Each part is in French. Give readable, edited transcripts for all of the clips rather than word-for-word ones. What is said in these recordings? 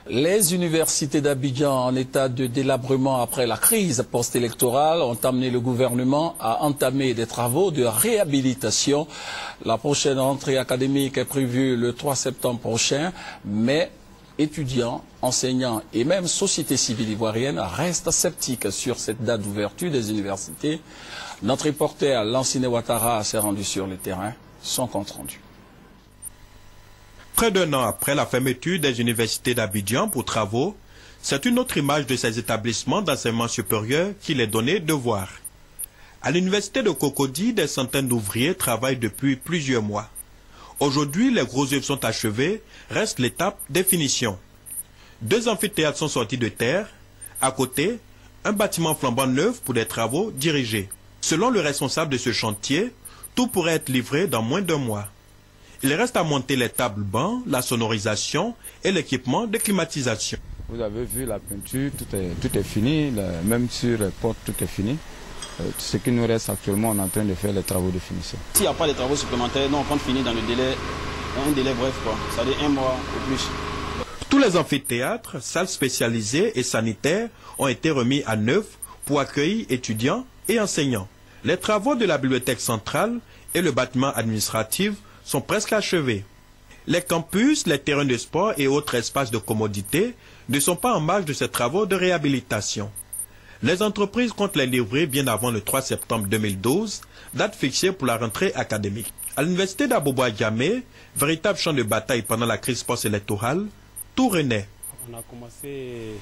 Les universités d'Abidjan en état de délabrement après la crise post-électorale ont amené le gouvernement à entamer des travaux de réhabilitation. La prochaine rentrée académique est prévue le 3 septembre prochain, mais étudiants, enseignants et même société civile ivoirienne restent sceptiques sur cette date d'ouverture des universités. Notre reporter Lansine Ouattara s'est rendu sur le terrain. Son compte rendu. Près d'un an après la fermeture des universités d'Abidjan pour travaux, c'est une autre image de ces établissements d'enseignement supérieur qu'il est donné de voir. À l'université de Cocody, des centaines d'ouvriers travaillent depuis plusieurs mois. Aujourd'hui, les gros œuvres sont achevées, reste l'étape des finitions. 2 amphithéâtres sont sortis de terre. À côté, un bâtiment flambant neuf pour des travaux dirigés. Selon le responsable de ce chantier, tout pourrait être livré dans moins d'un mois. Il reste à monter les tables bancs, la sonorisation et l'équipement de climatisation. Vous avez vu la peinture, tout est fini, même sur les portes, tout est fini. Ce qui nous reste actuellement, on est en train de faire les travaux de finition. S'il n'y a pas de travaux supplémentaires, nous on compte finir dans un délai bref, c'est-à-dire 1 mois ou plus. Tous les amphithéâtres, salles spécialisées et sanitaires ont été remis à neuf pour accueillir étudiants et enseignants. Les travaux de la bibliothèque centrale et le bâtiment administratif sont presque achevés. Les campus, les terrains de sport et autres espaces de commodité ne sont pas en marge de ces travaux de réhabilitation. Les entreprises comptent les livrer bien avant le 3 septembre 2012, date fixée pour la rentrée académique. À l'université d'Abobo-Djamé, véritable champ de bataille pendant la crise post-électorale, tout renaît. On a commencé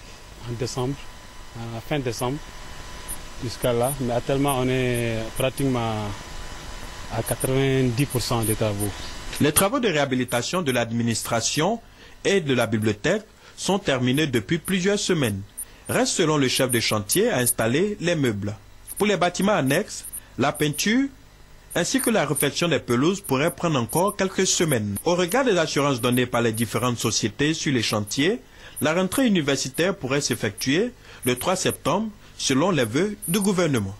en décembre, à fin décembre, jusqu'à là, mais actuellement on est pratiquement à 90% des travaux. Les travaux de réhabilitation de l'administration et de la bibliothèque sont terminés depuis plusieurs semaines. Reste selon le chef de chantier à installer les meubles. Pour les bâtiments annexes, la peinture ainsi que la réfection des pelouses pourraient prendre encore quelques semaines. Au regard des assurances données par les différentes sociétés sur les chantiers, la rentrée universitaire pourrait s'effectuer le 3 septembre selon les vœux du gouvernement.